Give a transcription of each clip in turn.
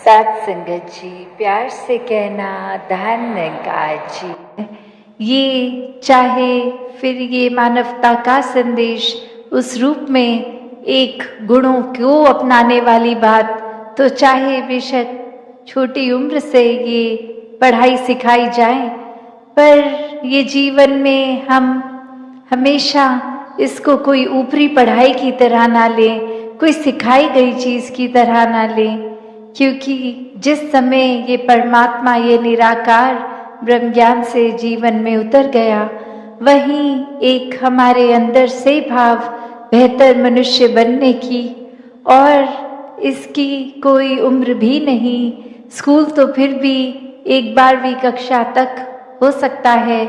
साथ संगत जी, प्यार से कहना धन्यवाद जी। ये चाहे फिर ये मानवता का संदेश उस रूप में एक गुणों को अपनाने वाली बात, तो चाहे बेशक छोटी उम्र से ये पढ़ाई सिखाई जाए, पर ये जीवन में हम हमेशा इसको कोई ऊपरी पढ़ाई की तरह ना लें, कोई सिखाई गई चीज़ की तरह ना लें, क्योंकि जिस समय ये परमात्मा, ये निराकार ब्रह्म ज्ञान से जीवन में उतर गया, वहीं एक हमारे अंदर से भाव बेहतर मनुष्य बनने की, और इसकी कोई उम्र भी नहीं। स्कूल तो फिर भी 12वीं कक्षा तक हो सकता है,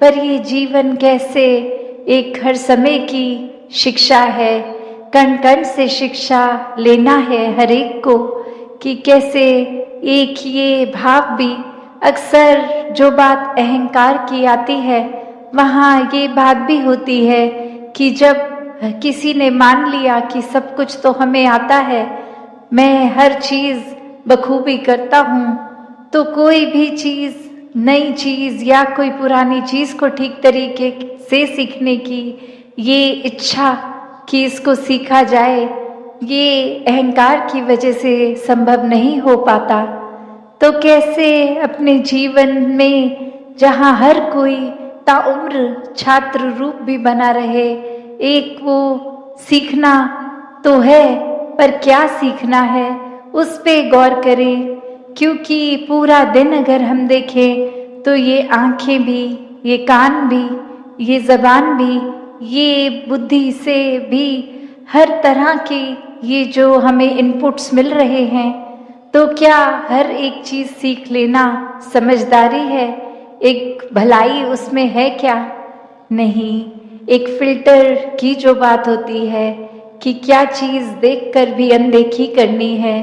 पर ये जीवन कैसे एक हर समय की शिक्षा है, कण कण से शिक्षा लेना है हर एक को, कि कैसे एक ये भाव भी, अक्सर जो बात अहंकार की आती है वहाँ ये बात भी होती है कि जब किसी ने मान लिया कि सब कुछ तो हमें आता है, मैं हर चीज़ बखूबी करता हूँ, तो कोई भी चीज़, नई चीज़ या कोई पुरानी चीज़ को ठीक तरीके से सीखने की ये इच्छा कि इसको सीखा जाए, ये अहंकार की वजह से संभव नहीं हो पाता। तो कैसे अपने जीवन में, जहाँ हर कोई ताउम्र छात्र रूप भी बना रहे, एक वो सीखना तो है, पर क्या सीखना है उस पे गौर करें, क्योंकि पूरा दिन अगर हम देखें तो ये आँखें भी, ये कान भी, ये ज़बान भी, ये बुद्धि से भी, हर तरह की ये जो हमें इनपुट्स मिल रहे हैं, तो क्या हर एक चीज़ सीख लेना समझदारी है? एक भलाई उसमें है क्या? नहीं। एक फिल्टर की जो बात होती है कि क्या चीज़ देखकर भी अनदेखी करनी है,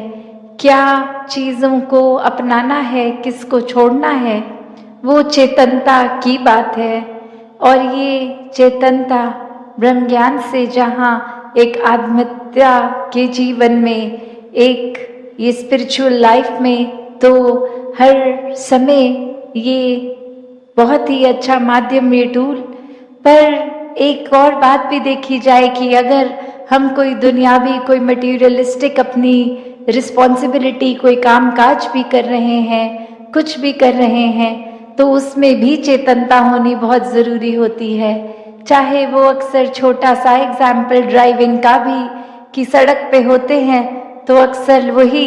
क्या चीज़ों को अपनाना है, किसको छोड़ना है, वो चेतनता की बात है। और ये चेतनता ब्रह्म ज्ञान से जहाँ एक आत्महत्या के जीवन में, एक ये स्पिरिचुअल लाइफ में, तो हर समय ये बहुत ही अच्छा माध्यम, ये टूल। पर एक और बात भी देखी जाए कि अगर हम कोई दुनियावी, कोई मटीरियलिस्टिक अपनी रिस्पॉन्सिबिलिटी, कोई काम काज भी कर रहे हैं, कुछ भी कर रहे हैं, तो उसमें भी चेतनता होनी बहुत ज़रूरी होती है। चाहे वो अक्सर छोटा सा एग्जाम्पल ड्राइविंग का भी, कि सड़क पे होते हैं तो अक्सर वही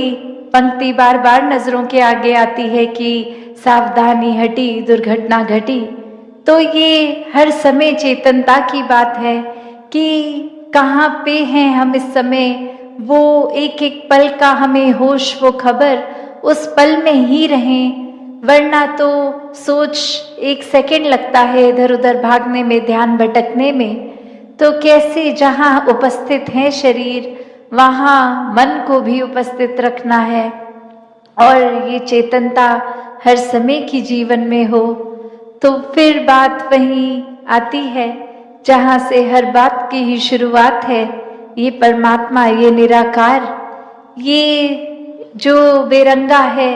पंक्ति बार बार नज़रों के आगे आती है कि सावधानी हटी दुर्घटना घटी। तो ये हर समय चेतनता की बात है कि कहाँ पे हैं हम इस समय, वो एक एक पल का हमें होश, वो खबर, उस पल में ही रहें, वरना तो सोच 1 सेकंड लगता है इधर उधर भागने में, ध्यान भटकने में। तो कैसे जहाँ उपस्थित है शरीर, वहाँ मन को भी उपस्थित रखना है, और ये चेतनता हर समय की जीवन में हो, तो फिर बात वहीं आती है जहाँ से हर बात की ही शुरुआत है। ये परमात्मा, ये निराकार, ये जो बेरंगा है,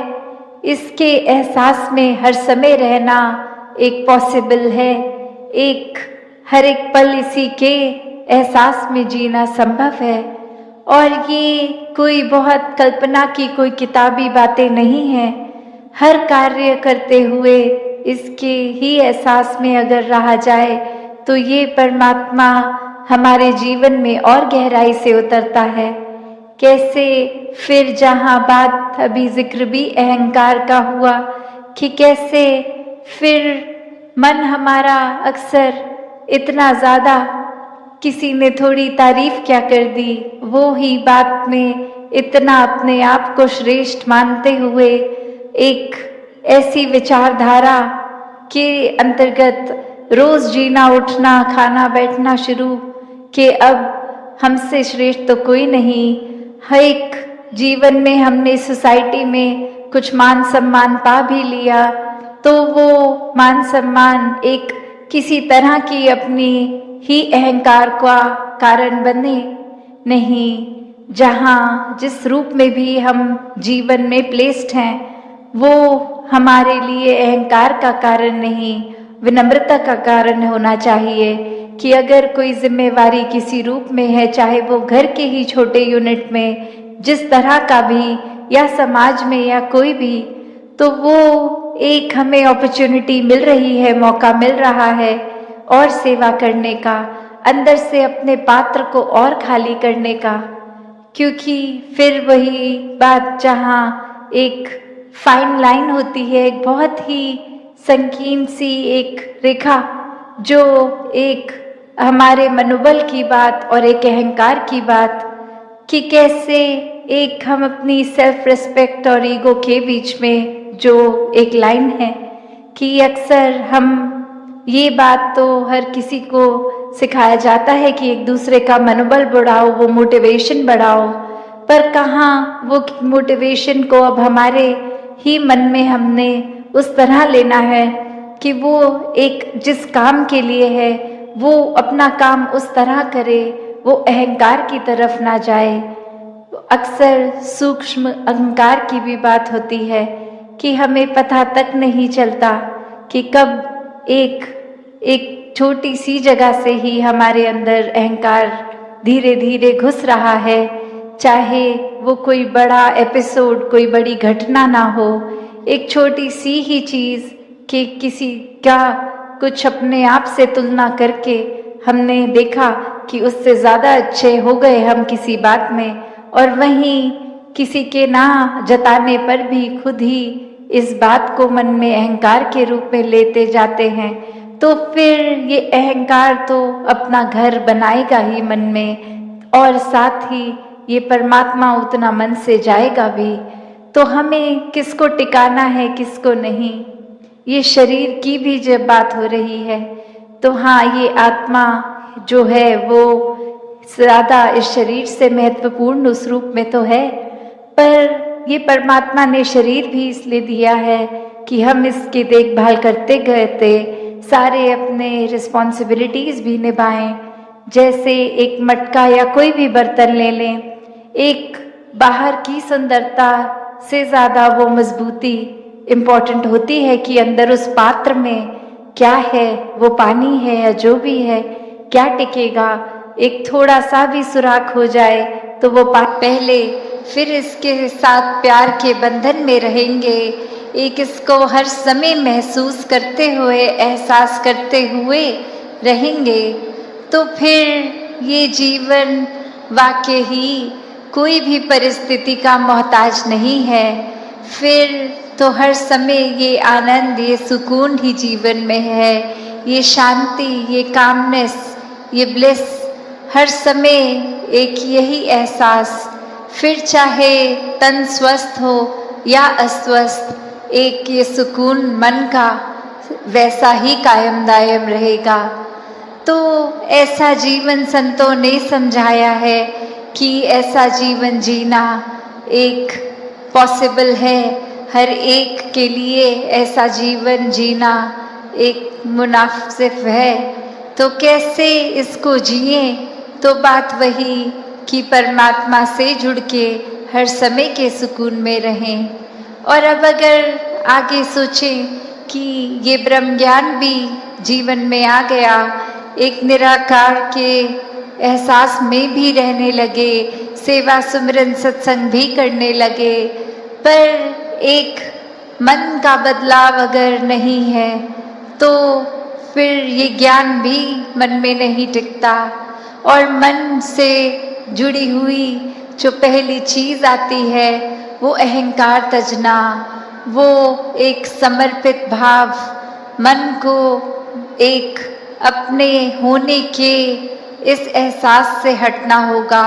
इसके एहसास में हर समय रहना एक पॉसिबल है। एक हर एक पल इसी के एहसास में जीना संभव है, और ये कोई बहुत कल्पना की कोई किताबी बातें नहीं हैं। हर कार्य करते हुए इसके ही एहसास में अगर रहा जाए, तो ये परमात्मा हमारे जीवन में और गहराई से उतरता है। कैसे फिर जहाँ बात अभी जिक्र भी अहंकार का हुआ, कि कैसे फिर मन हमारा अक्सर इतना ज़्यादा, किसी ने थोड़ी तारीफ क्या कर दी, वो ही बात में इतना अपने आप को श्रेष्ठ मानते हुए एक ऐसी विचारधारा के अंतर्गत रोज जीना, उठना, खाना, बैठना शुरू, कि अब हमसे श्रेष्ठ तो कोई नहीं। हर एक जीवन में हमने सोसाइटी में कुछ मान सम्मान पा भी लिया, तो वो मान सम्मान एक किसी तरह की अपनी ही अहंकार का कारण बने नहीं। जहाँ जिस रूप में भी हम जीवन में प्लेस्ड हैं, वो हमारे लिए अहंकार का कारण नहीं, विनम्रता का कारण होना चाहिए। कि अगर कोई जिम्मेवारी किसी रूप में है, चाहे वो घर के ही छोटे यूनिट में जिस तरह का भी, या समाज में या कोई भी, तो वो एक हमें अपॉर्चुनिटी मिल रही है, मौका मिल रहा है और सेवा करने का, अंदर से अपने पात्र को और खाली करने का। क्योंकि फिर वही बात जहाँ एक फाइन लाइन होती है, एक बहुत ही संकीर्ण सी एक रेखा, जो एक हमारे मनोबल की बात और एक अहंकार की बात, कि कैसे एक हम अपनी सेल्फ रिस्पेक्ट और ईगो के बीच में जो एक लाइन है, कि अक्सर हम ये बात तो हर किसी को सिखाया जाता है कि एक दूसरे का मनोबल बढ़ाओ, वो मोटिवेशन बढ़ाओ, पर कहाँ वो मोटिवेशन को अब हमारे ही मन में हमने उस तरह लेना है कि वो एक जिस काम के लिए है वो अपना काम उस तरह करे, वो अहंकार की तरफ ना जाए। अक्सर सूक्ष्म अहंकार की भी बात होती है कि हमें पता तक नहीं चलता कि कब एक छोटी सी जगह से ही हमारे अंदर अहंकार धीरे धीरे घुस रहा है। चाहे वो कोई बड़ा एपिसोड, कोई बड़ी घटना ना हो, एक छोटी सी ही चीज़ कि किसी का कुछ अपने आप से तुलना करके हमने देखा कि उससे ज़्यादा अच्छे हो गए हम किसी बात में, और वहीं किसी के ना जताने पर भी खुद ही इस बात को मन में अहंकार के रूप में लेते जाते हैं, तो फिर ये अहंकार तो अपना घर बनाएगा ही मन में, और साथ ही ये परमात्मा उतना मन से जाएगा भी। तो हमें किसको टिकाना है, किसको नहीं, ये शरीर की भी जब बात हो रही है तो हाँ, ये आत्मा जो है वो ज़्यादा इस शरीर से महत्वपूर्ण उस रूप में तो है, पर ये परमात्मा ने शरीर भी इसलिए दिया है कि हम इसकी देखभाल करते करते सारे अपने रिस्पॉन्सिबिलिटीज़ भी निभाएं। जैसे एक मटका या कोई भी बर्तन ले लें, एक बाहर की सुंदरता से ज़्यादा वो मजबूती इम्पॉर्टेंट होती है कि अंदर उस पात्र में क्या है, वो पानी है या जो भी है, क्या टिकेगा। एक थोड़ा सा भी सुराख हो जाए तो वो पहले फिर इसके साथ प्यार के बंधन में रहेंगे, एक इसको हर समय महसूस करते हुए, एहसास करते हुए रहेंगे, तो फिर ये जीवन वाकई ही कोई भी परिस्थिति का मोहताज नहीं है। फिर तो हर समय ये आनंद, ये सुकून ही जीवन में है, ये शांति, ये कामनेस, ये ब्लिस, हर समय एक यही एहसास। फिर चाहे तन स्वस्थ हो या अस्वस्थ, एक ये सुकून मन का वैसा ही कायम दायम रहेगा। तो ऐसा जीवन संतों ने समझाया है कि ऐसा जीवन जीना एक पॉसिबल है, हर एक के लिए ऐसा जीवन जीना एक मुनासिब है। तो कैसे इसको जिए, तो बात वही कि परमात्मा से जुड़ के हर समय के सुकून में रहें। और अब अगर आगे सोचें कि ये ब्रह्म ज्ञान भी जीवन में आ गया, एक निराकार के एहसास में भी रहने लगे, सेवा सुमिरन सत्संग भी करने लगे, पर एक मन का बदलाव अगर नहीं है तो फिर ये ज्ञान भी मन में नहीं टिकता। और मन से जुड़ी हुई जो पहली चीज़ आती है वो अहंकार तजना, वो एक समर्पित भाव, मन को एक अपने होने के इस एहसास से हटना होगा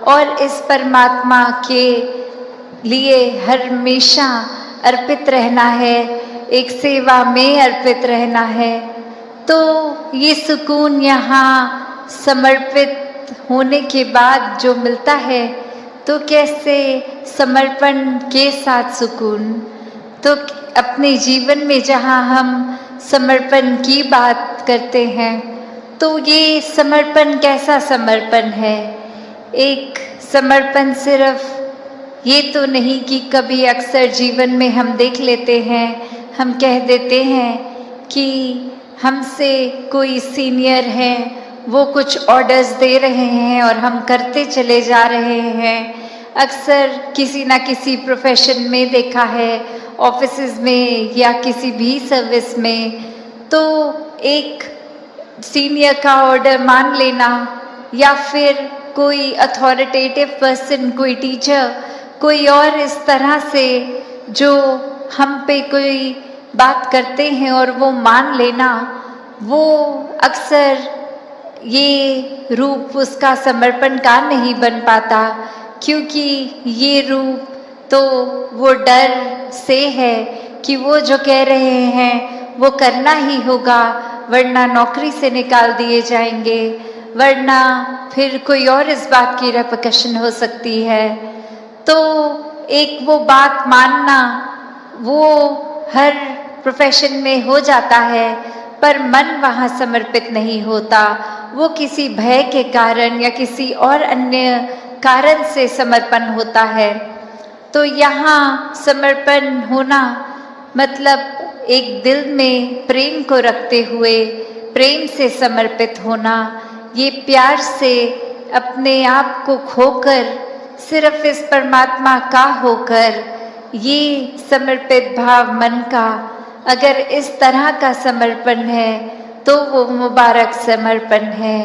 और इस परमात्मा के लिए हमेशा अर्पित रहना है, एक सेवा में अर्पित रहना है। तो ये सुकून यहाँ समर्पित होने के बाद जो मिलता है, तो कैसे समर्पण के साथ सुकून। तो अपने जीवन में जहाँ हम समर्पण की बात करते हैं, तो ये समर्पण कैसा समर्पण है? एक समर्पण सिर्फ ये तो नहीं कि कभी अक्सर जीवन में हम देख लेते हैं, हम कह देते हैं कि हमसे कोई सीनियर है, वो कुछ ऑर्डर्स दे रहे हैं और हम करते चले जा रहे हैं। अक्सर किसी ना किसी प्रोफेशन में देखा है, ऑफिसेज में या किसी भी सर्विस में, तो एक सीनियर का ऑर्डर मान लेना या फिर कोई अथॉरिटेटिव पर्सन, कोई टीचर, कोई और इस तरह से जो हम पे कोई बात करते हैं और वो मान लेना, वो अक्सर ये रूप उसका समर्पण का नहीं बन पाता, क्योंकि ये रूप तो वो डर से है कि वो जो कह रहे हैं वो करना ही होगा, वरना नौकरी से निकाल दिए जाएंगे, वरना फिर कोई और इस बात की रेपकशन हो सकती है। तो एक वो बात मानना वो हर प्रोफेशन में हो जाता है, पर मन वहाँ समर्पित नहीं होता। वो किसी भय के कारण या किसी और अन्य कारण से समर्पण होता है। तो यहाँ समर्पण होना मतलब एक दिल में प्रेम को रखते हुए प्रेम से समर्पित होना, ये प्यार से अपने आप को खोकर सिर्फ इस परमात्मा का होकर, ये समर्पित भाव मन का अगर इस तरह का समर्पण है तो वो मुबारक समर्पण है।